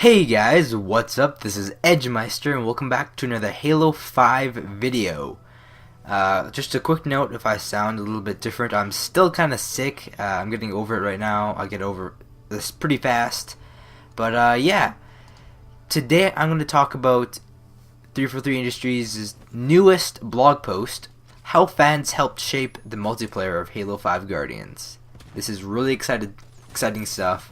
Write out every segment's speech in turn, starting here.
Hey guys, what's up? This is Edgemeister and welcome back to another Halo 5 video. Just a quick note, if I sound a little bit different, I'm still kind of sick. I'm getting over it right now. I'll get over this pretty fast. But yeah, today I'm going to talk about 343 Industries' newest blog post, how fans helped shape the multiplayer of Halo 5 Guardians. This is really exciting stuff.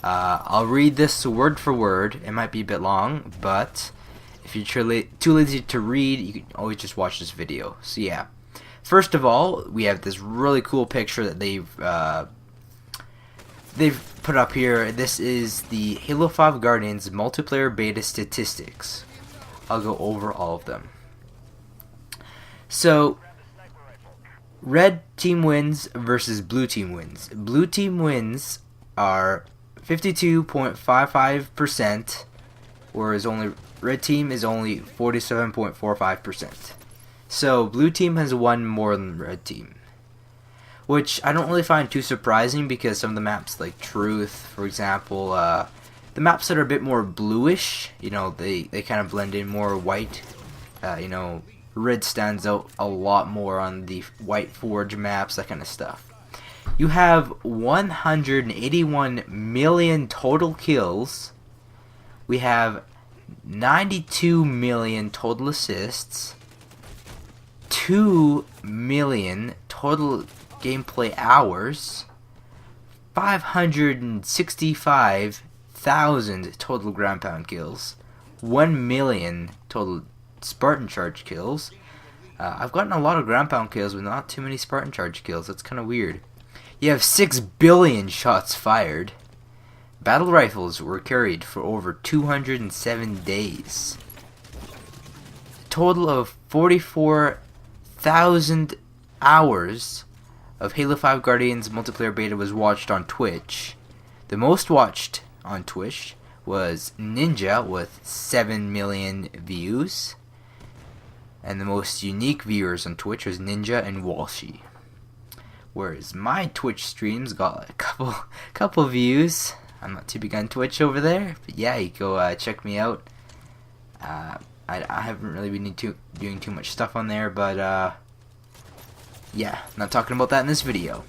I'll read this word for word. It might be a bit long, but if you're too lazy to read, you can always just watch this video. So yeah, first of all, we have this really cool picture that they've put up here. This is the Halo 5 Guardians multiplayer beta statistics. I'll go over all of them. So, red team wins versus blue team wins. Blue team wins are 52.55%, whereas red team is only 47.45%. So blue team has won more than red team, which I don't really find too surprising because some of the maps, like Truth, for example, the maps that are a bit more bluish, they kind of blend in more white. Red stands out a lot more on the White Forge maps, that kind of stuff. You have 181 million total kills. We have 92 million total assists. 2 million total gameplay hours. 565,000 total ground pound kills. 1 million total Spartan charge kills. I've gotten a lot of ground pound kills, but not too many Spartan charge kills. That's kind of weird. You have 6 billion shots fired. Battle rifles were carried for over 207 days. A total of 44,000 hours of Halo 5 Guardians multiplayer beta was watched on Twitch. The most watched on Twitch was Ninja with 7 million views. And the most unique viewers on Twitch was Ninja and Walshy. Whereas my Twitch streams got like a couple views. I'm not too big on Twitch over there, but yeah, you go check me out. I haven't really been doing too much stuff on there, but yeah, not talking about that in this video.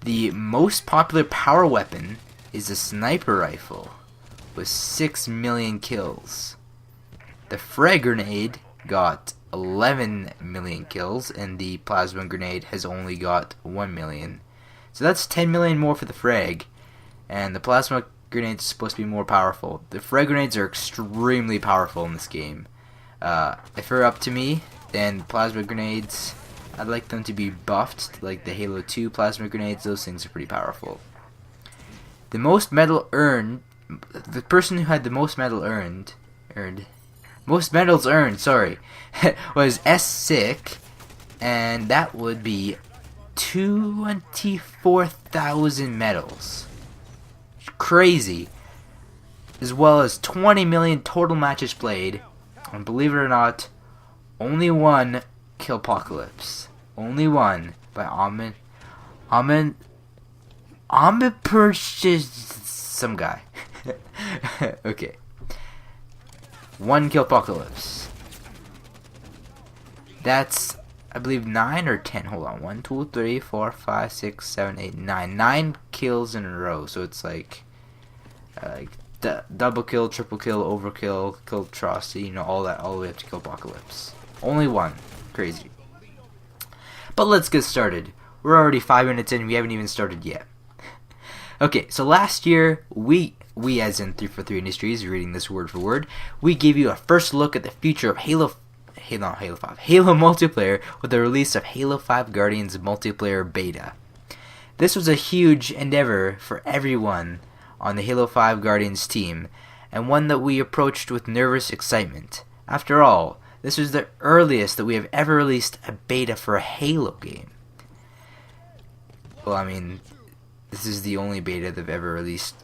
The most popular power weapon is a sniper rifle with 6 million kills. The frag grenade got 11 million kills, and the plasma grenade has only got 1 million. So that's 10 million more for the frag, and the plasma grenade is supposed to be more powerful. The frag grenades are extremely powerful in this game. If it were up to me, then plasma grenades, I'd like them to be buffed, like the Halo 2 plasma grenades. Those things are pretty powerful. The most medal earned, the person who had the most medal most medals earned, was S-Sick, and that would be 24,000 medals. Crazy. As well as 20 million total matches played, and believe it or not, only one Killpocalypse. Only one by some guy. Okay. One Killpocalypse. That's, I believe, 9 or 10. Hold on. 1, 2, 3, 4, 5, 6, 7, 8, 9. 9 kills in a row. So it's like double kill, triple kill, overkill, kill atrocity, all that, all the way up to Killpocalypse. Only one. Crazy. But let's get started. We're already 5 minutes in. We haven't even started yet. Okay, so last year, we as in 343 Industries, reading this word for word, we gave you a first look at the future of Halo multiplayer with the release of Halo 5 Guardians multiplayer beta. This was a huge endeavor for everyone on the Halo 5 Guardians team, and one that we approached with nervous excitement. After all, this was the earliest that we have ever released a beta for a Halo game. Well, I mean, this is the only beta they've ever released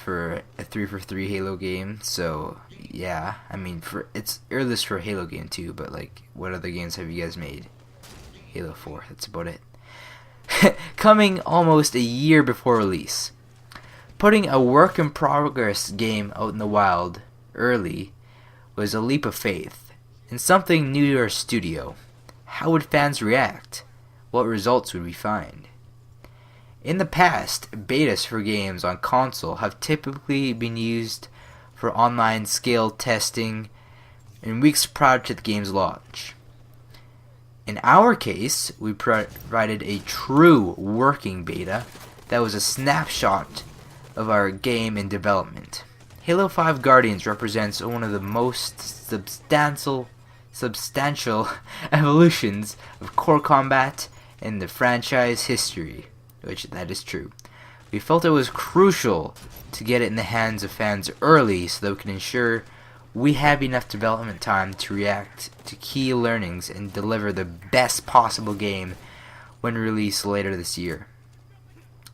for a 343 Halo game, so yeah, I mean, it's earliest for a Halo game too, but like, what other games have you guys made? Halo 4, that's about it. Coming almost a year before release. Putting a work-in-progress game out in the wild early was a leap of faith, and something new to our studio. How would fans react? What results would we find? In the past, betas for games on console have typically been used for online scale testing in weeks prior to the game's launch. In our case, we provided a true working beta that was a snapshot of our game in development. Halo 5 Guardians represents one of the most substantial evolutions of core combat in the franchise history, which that is true. We felt it was crucial to get it in the hands of fans early so that we can ensure we have enough development time to react to key learnings and deliver the best possible game when released later this year.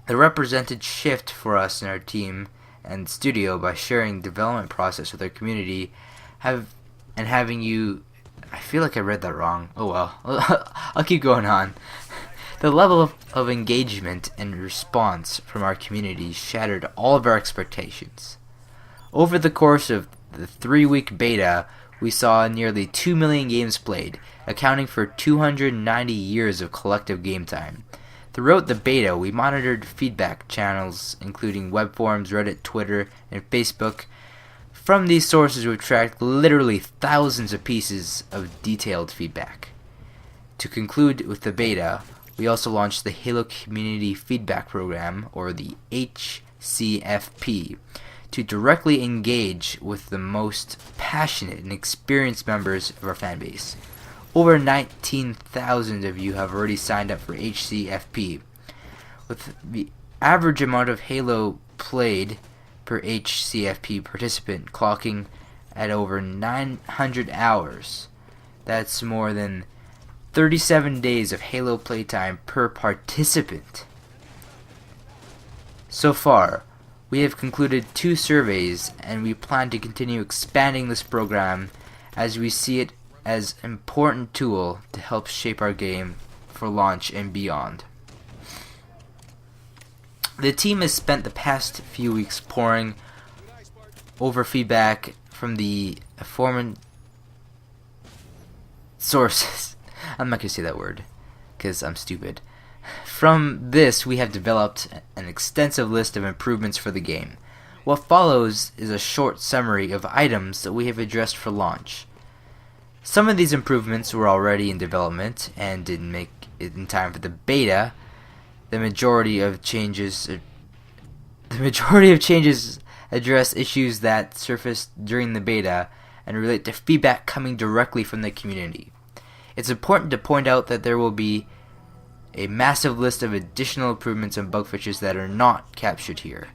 The represented shift for us in our team and studio by sharing the development process with our community having you... I feel like I read that wrong. Oh well. I'll keep going on. The level of engagement and response from our community shattered all of our expectations. Over the course of the 3-week beta, we saw nearly 2 million games played, accounting for 290 years of collective game time. Throughout the beta, we monitored feedback channels, including web forums, Reddit, Twitter, and Facebook. From these sources, we tracked literally thousands of pieces of detailed feedback. To conclude with the beta, we also launched the Halo Community Feedback Program, or the HCFP, to directly engage with the most passionate and experienced members of our fanbase. Over 19,000 of you have already signed up for HCFP, with the average amount of Halo played per HCFP participant clocking at over 900 hours. That's more than 37 days of Halo playtime per participant. So far, we have concluded 2 surveys, and we plan to continue expanding this program as we see it as an important tool to help shape our game for launch and beyond. The team has spent the past few weeks poring over feedback from the aforementioned sources. I'm not going to say that word because I'm stupid. From this, we have developed an extensive list of improvements for the game. What follows is a short summary of items that we have addressed for launch. Some of these improvements were already in development and didn't make it in time for the beta. The majority of changes address issues that surfaced during the beta and relate to feedback coming directly from the community. It's important to point out that there will be a massive list of additional improvements and bug fixes that are not captured here,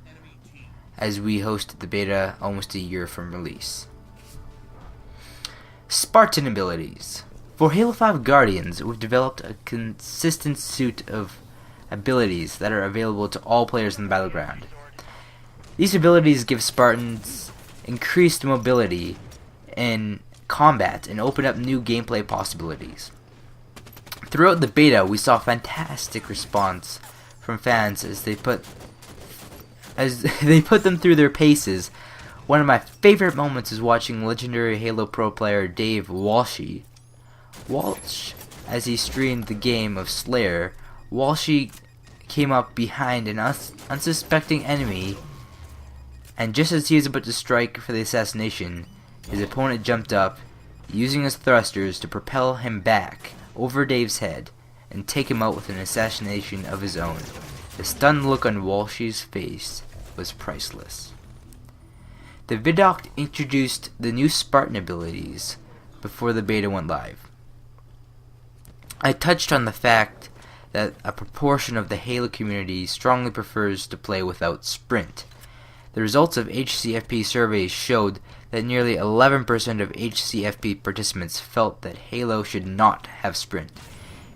as we hosted the beta almost a year from release. Spartan abilities. For Halo 5 Guardians, we've developed a consistent suite of abilities that are available to all players in the battleground. These abilities give Spartans increased mobility in combat and open up new gameplay possibilities. Throughout the beta, we saw fantastic response from fans as they put them through their paces. One of my favorite moments is watching legendary Halo Pro player Dave Walsh, as he streamed the game of Slayer. Walsh came up behind an unsuspecting enemy, and just as he was about to strike for the assassination, his opponent jumped up, using his thrusters to propel him back over Dave's head and take him out with an assassination of his own. The stunned look on Walsh's face was priceless. The Vidoc introduced the new Spartan abilities before the beta went live. I touched on the fact that a proportion of the Halo community strongly prefers to play without sprint. The results of HCFP surveys showed that nearly 11% of HCFP participants felt that Halo should not have sprint.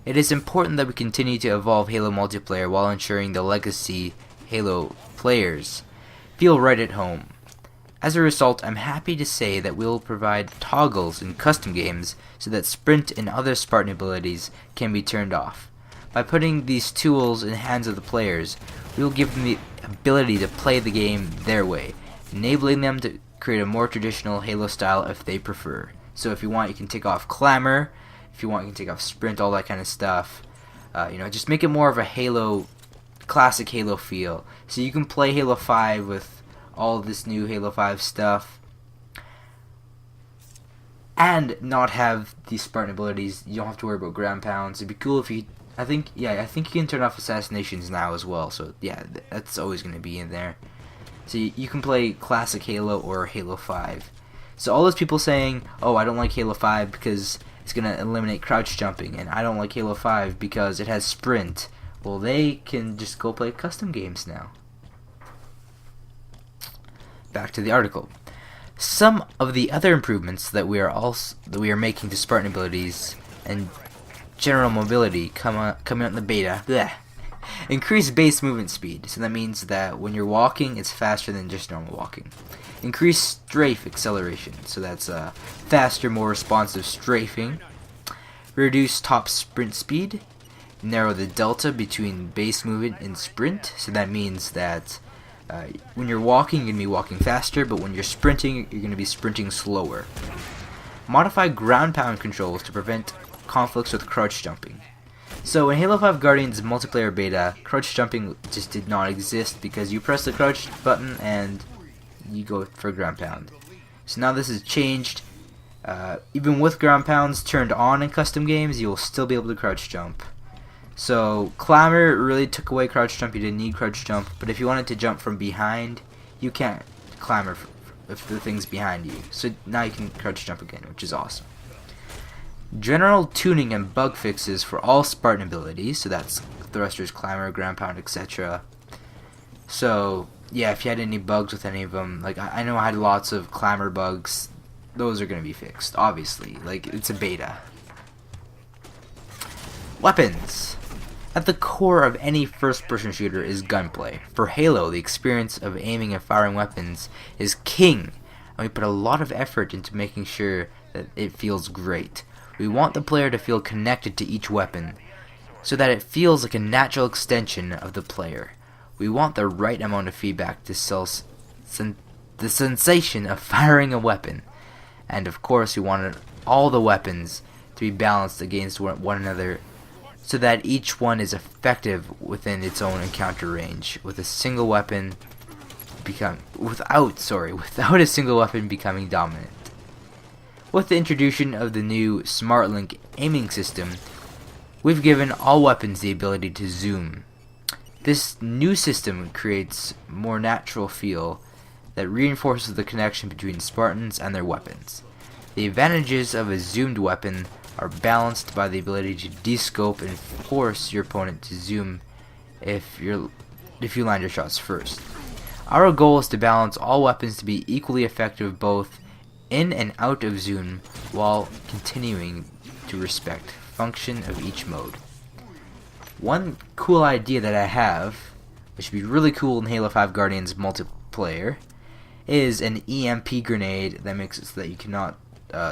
It is important that we continue to evolve Halo multiplayer while ensuring the legacy Halo players feel right at home. As a result, I'm happy to say that we'll provide toggles in custom games so that sprint and other Spartan abilities can be turned off. By putting these tools in the hands of the players, we will give them the ability to play the game their way, enabling them to create a more traditional Halo style if they prefer. So if you want, you can take off Clamor. If you want, you can take off Sprint, all that kind of stuff. Just make it more of a Halo, classic Halo feel. So you can play Halo 5 with all this new Halo 5 stuff and not have these Spartan abilities. You don't have to worry about ground pounds. It'd be cool if you, I think you can turn off assassinations now as well. So yeah, that's always going to be in there. So you can play classic Halo or Halo 5. So all those people saying, oh, I don't like Halo 5 because it's going to eliminate crouch jumping, and I don't like Halo 5 because it has sprint, well, they can just go play custom games now. Back to the article. Some of the other improvements that we are making to Spartan abilities and general mobility coming out in the beta. Blech. Increase base movement speed, so that means that when you're walking, it's faster than just normal walking. Increase strafe acceleration, so that's faster, more responsive strafing. Reduce top sprint speed. Narrow the delta between base movement and sprint, so that means that when you're walking, you're going to be walking faster, but when you're sprinting, you're going to be sprinting slower. Modify ground pound controls to prevent conflicts with crouch jumping. So in Halo 5 Guardians multiplayer beta, crouch jumping just did not exist because you press the crouch button and you go for ground pound. So now this has changed. Even with ground pounds turned on in custom games, you'll still be able to crouch jump. So Clamor really took away crouch jump. You didn't need crouch jump, but if you wanted to jump from behind, you can't Clamor if the thing's behind you. So now you can crouch jump again, which is awesome. General tuning and bug fixes for all Spartan abilities, so that's thrusters, Clamor, ground pound, etc. So yeah, if you had any bugs with any of them, like I know I had lots of Clamor bugs, those are going to be fixed, obviously. Like, it's a beta. Weapons. At the core of any first-person shooter is gunplay. For Halo, the experience of aiming and firing weapons is king, and we put a lot of effort into making sure that it feels great. We want the player to feel connected to each weapon, so that it feels like a natural extension of the player. We want the right amount of feedback to sell the sensation of firing a weapon. And of course, we wanted all the weapons to be balanced against one another, so that each one is effective within its own encounter range, with a single weapon without a single weapon becoming dominant. With the introduction of the new Smart Link aiming system, we've given all weapons the ability to zoom. This new system creates a more natural feel that reinforces the connection between Spartans and their weapons. The advantages of a zoomed weapon are balanced by the ability to descope and force your opponent to zoom if you land your shots first. Our goal is to balance all weapons to be equally effective both in and out of zoom while continuing to respect function of each mode. One cool idea that I have, which would be really cool in Halo 5 Guardians multiplayer, is an EMP grenade that makes it so that you cannot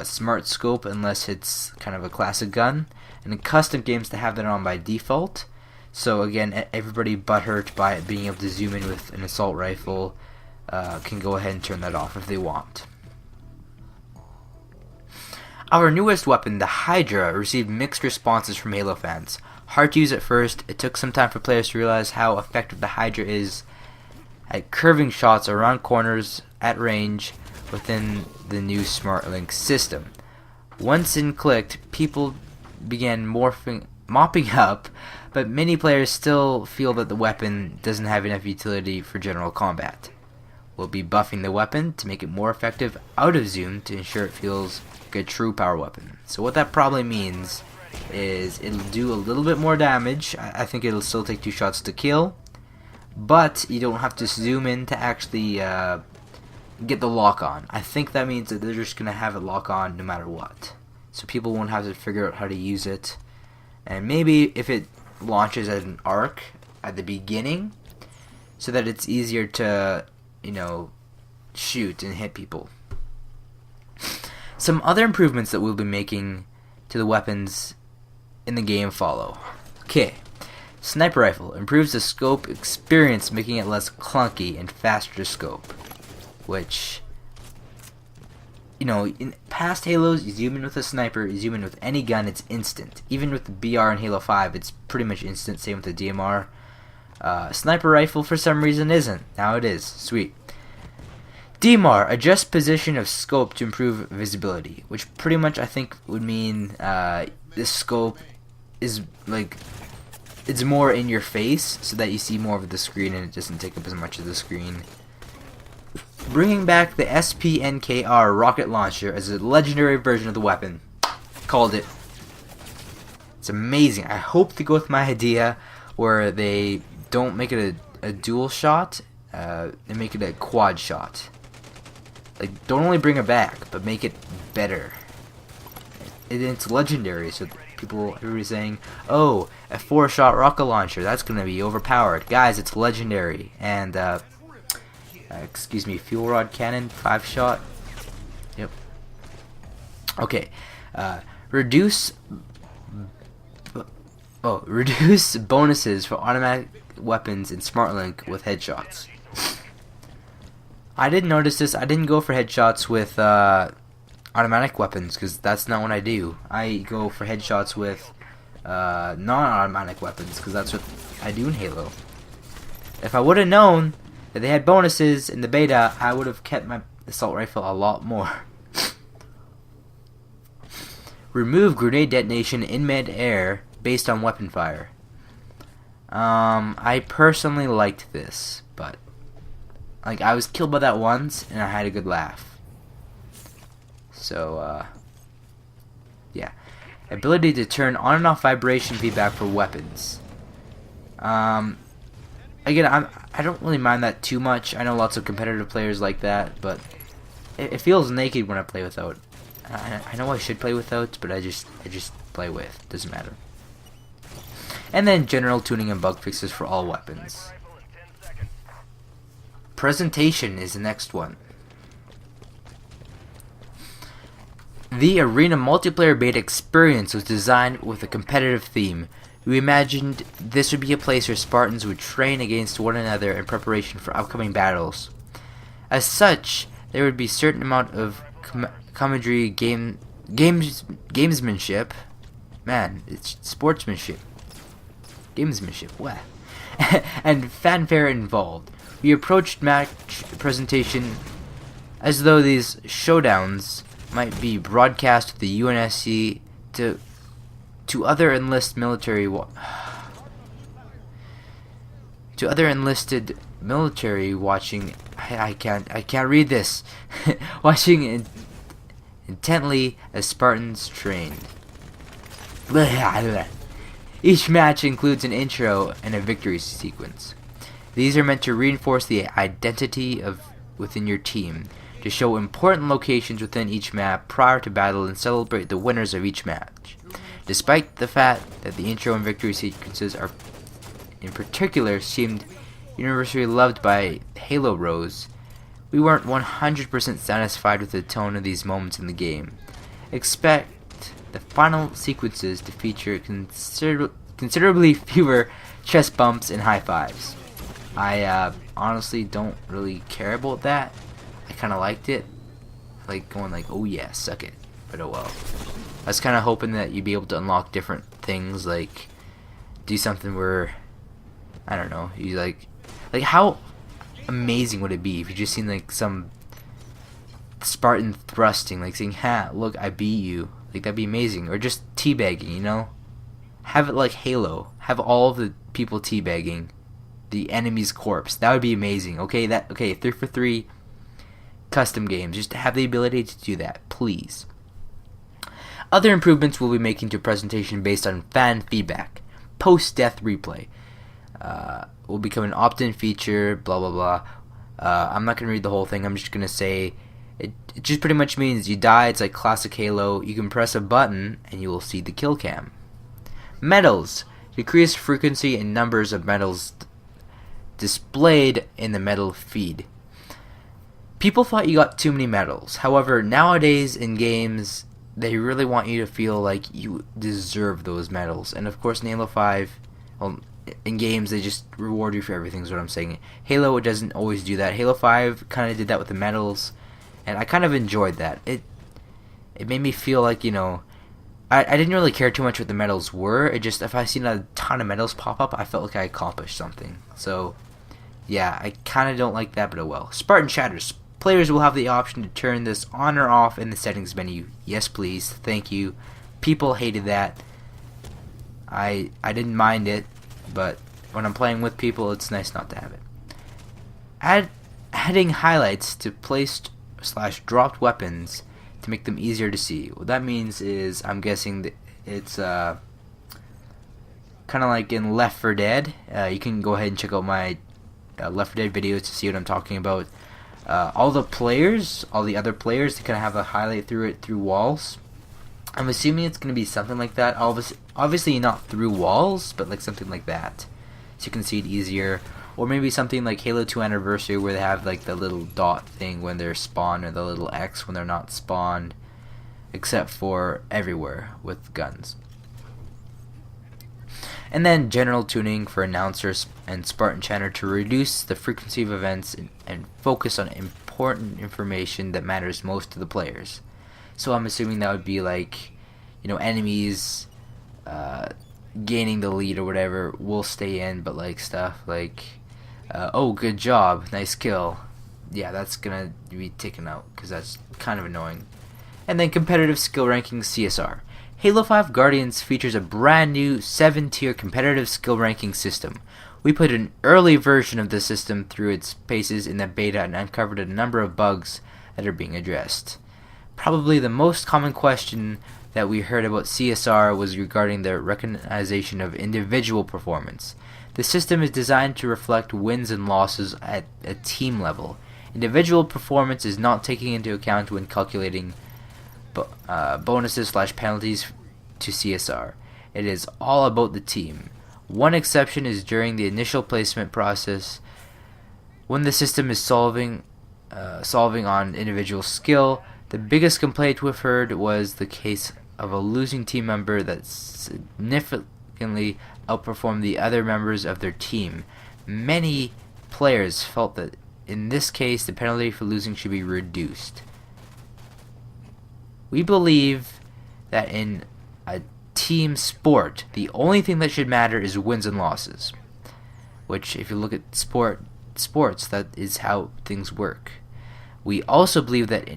smart scope unless it's kind of a classic gun, and in custom games to have that on by default. So again, everybody butthurt by it being able to zoom in with an assault rifle can go ahead and turn that off if they want. Our newest weapon, the Hydra, received mixed responses from Halo fans. Hard to use at first, it took some time for players to realize how effective the Hydra is at curving shots around corners at range within the new Smart Link system. Once it clicked, people began mopping up, but many players still feel that the weapon doesn't have enough utility for general combat. We'll be buffing the weapon to make it more effective out of zoom to ensure it feels like a true power weapon. So what that probably means is it'll do a little bit more damage. I think it'll still take 2 shots to kill, but you don't have to zoom in to actually get the lock on. I think that means that they're just going to have it lock on no matter what. So people won't have to figure out how to use it. And maybe if it launches as an arc at the beginning, so that it's easier to, shoot and hit people. Some other improvements that we'll be making to the weapons in the game follow. Okay, Sniper rifle improves the scope experience, making it less clunky and faster to scope. Which, you know, in past Halos, you zoom in with a sniper, you zoom in with any gun, it's instant. Even with the BR in Halo 5, it's pretty much instant. Same with the DMR. Sniper rifle for some reason isn't. Now it is. Sweet. DMR, adjust position of scope to improve visibility, which pretty much I think would mean this scope is like, it's more in your face so that you see more of the screen and it doesn't take up as much of the screen. Bringing back the SPNKR rocket launcher as a legendary version of the weapon. Called it. It's amazing. I hope they go with my idea where they don't make it a dual shot, they make it a quad shot. Like, don't only bring it back, but make it better. It's legendary, so everybody's saying, oh, a 4-shot rocket launcher, that's gonna be overpowered. Guys, it's legendary. And, excuse me, fuel rod cannon, 5-shot. Yep. Okay. Reduce bonuses for automatic weapons in SmartLink with headshots. I didn't notice this. I didn't go for headshots with automatic weapons because that's not what I do. I go for headshots with non-automatic weapons because that's what I do in Halo. If I would have known that they had bonuses in the beta, I would have kept my assault rifle a lot more. Remove grenade detonation in mid-air based on weapon fire. I personally liked this, but like, I was killed by that once and I had a good laugh. So yeah. Ability to turn on and off vibration feedback for weapons. Again, I don't really mind that too much. I know lots of competitive players like that, but it feels naked when I play without. I know I should play without, but I just play with. Doesn't matter. And then general tuning and bug fixes for all weapons. Presentation is the next one. The Arena multiplayer beta experience was designed with a competitive theme. We imagined this would be a place where Spartans would train against one another in preparation for upcoming battles. As such, there would be a certain amount of commentary, gamesmanship. Man, it's sportsmanship. Gamesmanship, what? And fanfare involved. We approached match presentation as though these showdowns might be broadcast to the UNSC to other enlisted military watching. I can't read this. Watching intently as Spartans trained. Each match includes an intro and a victory sequence. These are meant to reinforce the identity of within your team, to show important locations within each map prior to battle and celebrate the winners of each match. Despite the fact that the intro and victory sequences are in particular seemed universally loved by Halo Bros, we weren't 100% satisfied with the tone of these moments in the game. Expect the final sequences to feature considerably fewer chest bumps and high fives. I honestly don't really care about that. I kind of liked it. I like going like, oh yeah, suck it. But oh well. I was kind of hoping that you'd be able to unlock different things, like do something where, I don't know, you like how amazing would it be if you just seen like some Spartan thrusting, like saying, ha, look, I beat you. Like, that'd be amazing. Or just teabagging, you know? Have it like Halo. Have all of the people teabagging the enemy's corpse. That would be amazing. Okay, 3 for 3 custom games. Just to have the ability to do that, please. Other improvements we'll be making to presentation based on fan feedback. Post-death replay. Will become an opt-in feature, blah blah blah. I'm not going to read the whole thing. I'm just going to say it just pretty much means you die. It's like classic Halo. You can press a button and you will see the kill cam. Medals. Decrease frequency and numbers of medals displayed in the medal feed. People thought you got too many medals. However, nowadays in games, they really want you to feel like you deserve those medals. And of course, in Halo 5, well, in games they just reward you for everything is what I'm saying. Halo doesn't always do that. Halo 5 kind of did that with the medals, and I kind of enjoyed that. It made me feel like, you know, I didn't really care too much what the medals were. It just, if I seen a ton of medals pop up, I felt like I accomplished something. So yeah, I kind of don't like that, but oh well. Spartan shatters. Players will have the option to turn this on or off in the settings menu. Yes please, thank you. People hated that. I didn't mind it, but when I'm playing with people, it's nice not to have it. Adding highlights to placed / dropped weapons to make them easier to see. What that means is, I'm guessing that it's kind of like in Left 4 Dead. You can go ahead and check out my Left 4 Dead videos to see what I'm talking about. All the other players, they kind of have a highlight through walls. I'm assuming it's going to be something like that. Obviously not through walls, but like something like that, so you can see it easier. Or maybe something like Halo 2 Anniversary, where they have like the little dot thing when they're spawned, or the little X when they're not spawned, except for everywhere with guns. And then general tuning for announcers and Spartan Chatter to reduce the frequency of events and focus on important information that matters most to the players. So I'm assuming that would be like, you know, enemies gaining the lead or whatever will stay in, but like stuff like, oh, good job, nice kill. Yeah, that's gonna be taken out because that's kind of annoying. And then competitive skill rankings CSR. Halo 5 Guardians features a brand new 7-tier competitive skill ranking system. We put an early version of the system through its paces in the beta and uncovered a number of bugs that are being addressed. Probably the most common question that we heard about CSR was regarding the recognition of individual performance. The system is designed to reflect wins and losses at a team level. Individual performance is not taken into account when calculating bonuses / penalties to CSR. It is all about the team. One exception is during the initial placement process, when the system is solving on individual skill. The biggest complaint we've heard was the case of a losing team member that significantly outperformed the other members of their team. Many players felt that in this case the penalty for losing should be reduced. We believe that in a team sport, the only thing that should matter is wins and losses. Which, if you look at sports, that is how things work. We also believe that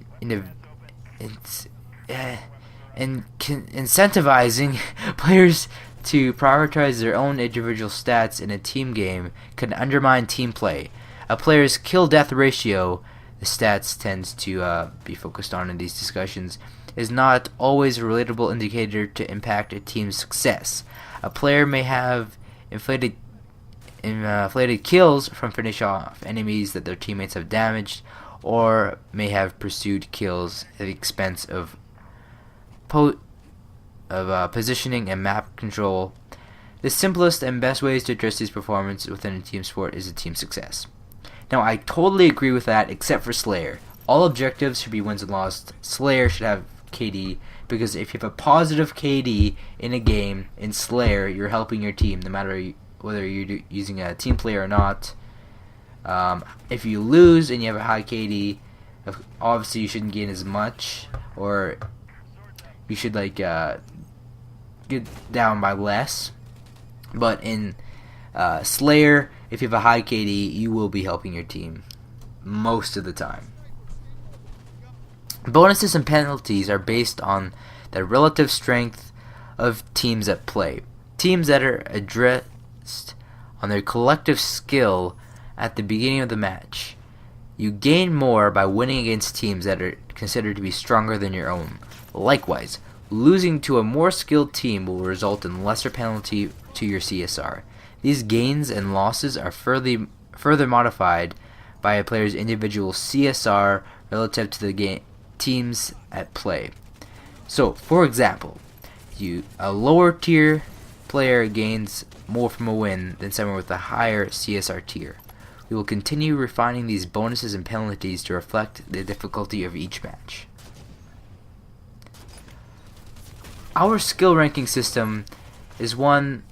incentivizing players to prioritize their own individual stats in a team game can undermine team play. A player's kill-death ratio, the stats tends to be focused on in these discussions, is not always a relatable indicator to impact a team's success. A player may have inflated kills from finish off enemies that their teammates have damaged, or may have pursued kills at the expense of positioning and map control. The simplest and best ways to address these performance within a team sport is a team success. Now, I totally agree with that, except for Slayer. All objectives should be wins and losses. Slayer should have KD, because if you have a positive KD in a game in Slayer, you're helping your team, no matter whether you're using a team player or not. If you lose and you have a high KD, obviously you shouldn't gain as much, or you should like get down by less. But in Slayer, if you have a high KD, you will be helping your team most of the time. Bonuses and penalties are based on the relative strength of teams at play. Teams that are addressed on their collective skill at the beginning of the match. You gain more by winning against teams that are considered to be stronger than your own. Likewise, losing to a more skilled team will result in lesser penalty to your CSR. These gains and losses are further modified by a player's individual CSR relative to the teams at play. So, for example, a lower tier player gains more from a win than someone with a higher CSR tier. We will continue refining these bonuses and penalties to reflect the difficulty of each match. Our skill ranking system is one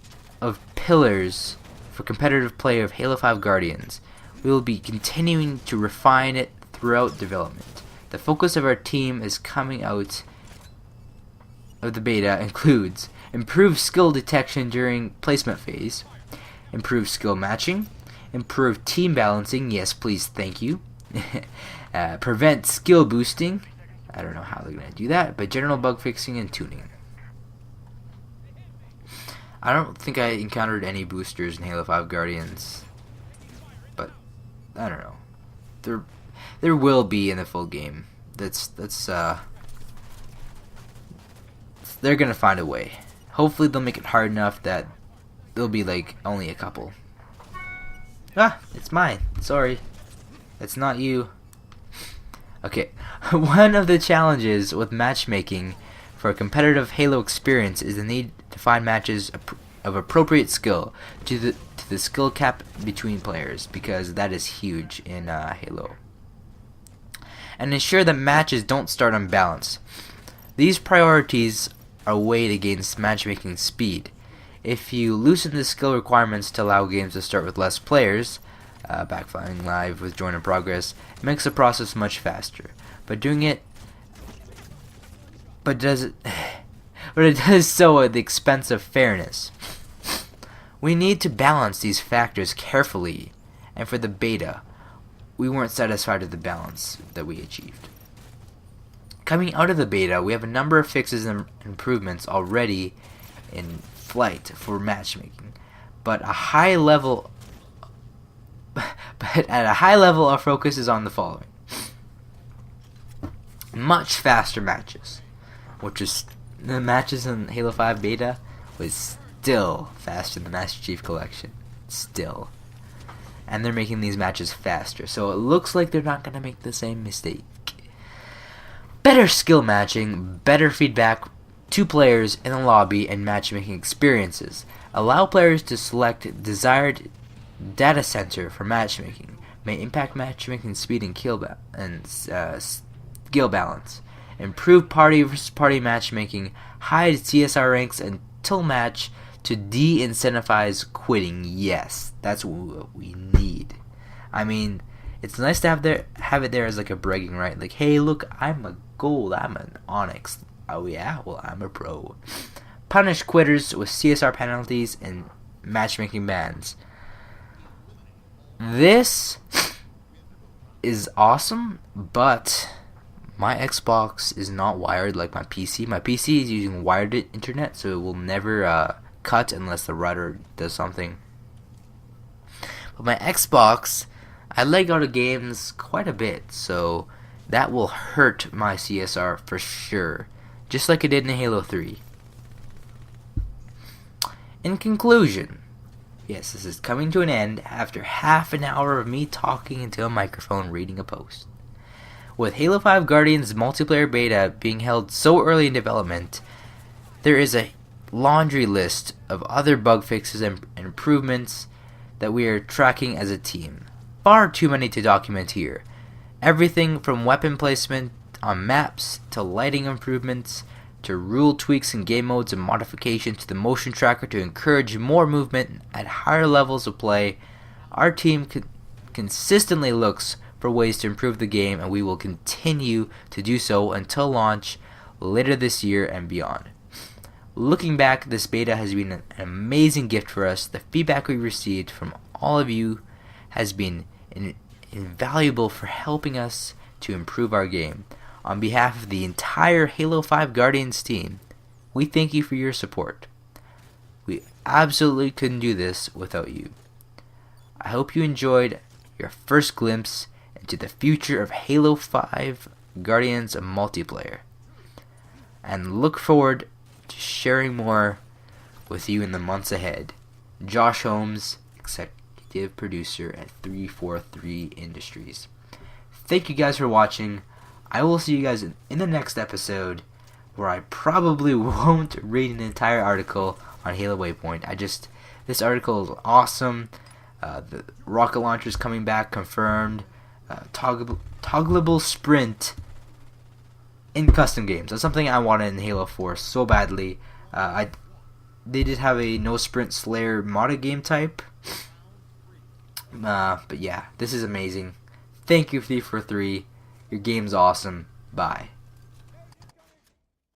of pillars for competitive play of Halo 5 Guardians. We will be continuing to refine it throughout development. The focus of our team is coming out of the beta includes improved skill detection during placement phase, improved skill matching, improved team balancing, yes please thank you, prevent skill boosting, I don't know how they're going to do that, but general bug fixing and tuning. I don't think I encountered any boosters in Halo 5 Guardians, but I don't know. There will be in the full game. They're gonna find a way. Hopefully they'll make it hard enough that there'll be like only a couple. Ah, it's mine. Sorry, it's not you. Okay, one of the challenges with matchmaking for a competitive Halo experience is the need to find matches of appropriate skill to the skill cap between players, because that is huge in Halo. And ensure that matches don't start unbalanced. These priorities are weighed against matchmaking speed. If you loosen the skill requirements to allow games to start with less players, backfiring live with join in progress, it makes the process much faster. But it does so at the expense of fairness. We need to balance these factors carefully, and for the beta, we weren't satisfied with the balance that we achieved. Coming out of the beta, we have a number of fixes and improvements already in flight for matchmaking, but at a high level, our focus is on the following: much faster matches, which is the matches in Halo 5 beta was still faster than Master Chief Collection, still, and they're making these matches faster, so it looks like they're not gonna make the same mistake. Better skill matching, better feedback to players in the lobby, and matchmaking experiences. Allow players to select desired data center for matchmaking. May impact matchmaking speed and skill balance. Improve party versus party matchmaking. Hide CSR ranks until match to de-incentivize quitting. Yes, that's what we need. I mean, it's nice to have it there as like a bragging right. Like, hey, look, I'm a gold, I'm an onyx. Oh yeah, well I'm a pro. Punish quitters with CSR penalties and matchmaking bans. This is awesome, but my Xbox is not wired like my PC. My PC is using wired internet, so it will never cut unless the router does something. But my Xbox, I lag out of games quite a bit, so that will hurt my CSR for sure, just like it did in Halo 3. In conclusion, yes, this is coming to an end after half an hour of me talking into a microphone reading a post. With Halo 5 Guardians multiplayer beta being held so early in development, there is a laundry list of other bug fixes and improvements that we are tracking as a team. Far too many to document here. Everything from weapon placement on maps to lighting improvements to rule tweaks in game modes and modifications to the motion tracker to encourage more movement at higher levels of play. Our team consistently looks for ways to improve the game, and we will continue to do so until launch later this year and beyond. Looking back, this beta has been an amazing gift for us. The feedback we received from all of you has been invaluable for helping us to improve our game. On behalf of the entire Halo 5 Guardians team, we thank you for your support. We absolutely couldn't do this without you. I hope you enjoyed your first glimpse into the future of Halo 5 Guardians multiplayer, and look forward to sharing more with you in the months ahead. Josh Holmes, executive producer at 343 Industries. Thank you guys for watching. I will see you guys in the next episode, where I probably won't read an entire article on Halo Waypoint. This article is awesome. The rocket launcher is coming back, confirmed. Toggleable sprint in custom games. That's something I wanted in Halo 4 so badly. they did have a no sprint slayer modded game type. But yeah, this is amazing. Thank you, Thief for 3. Your game's awesome. Bye.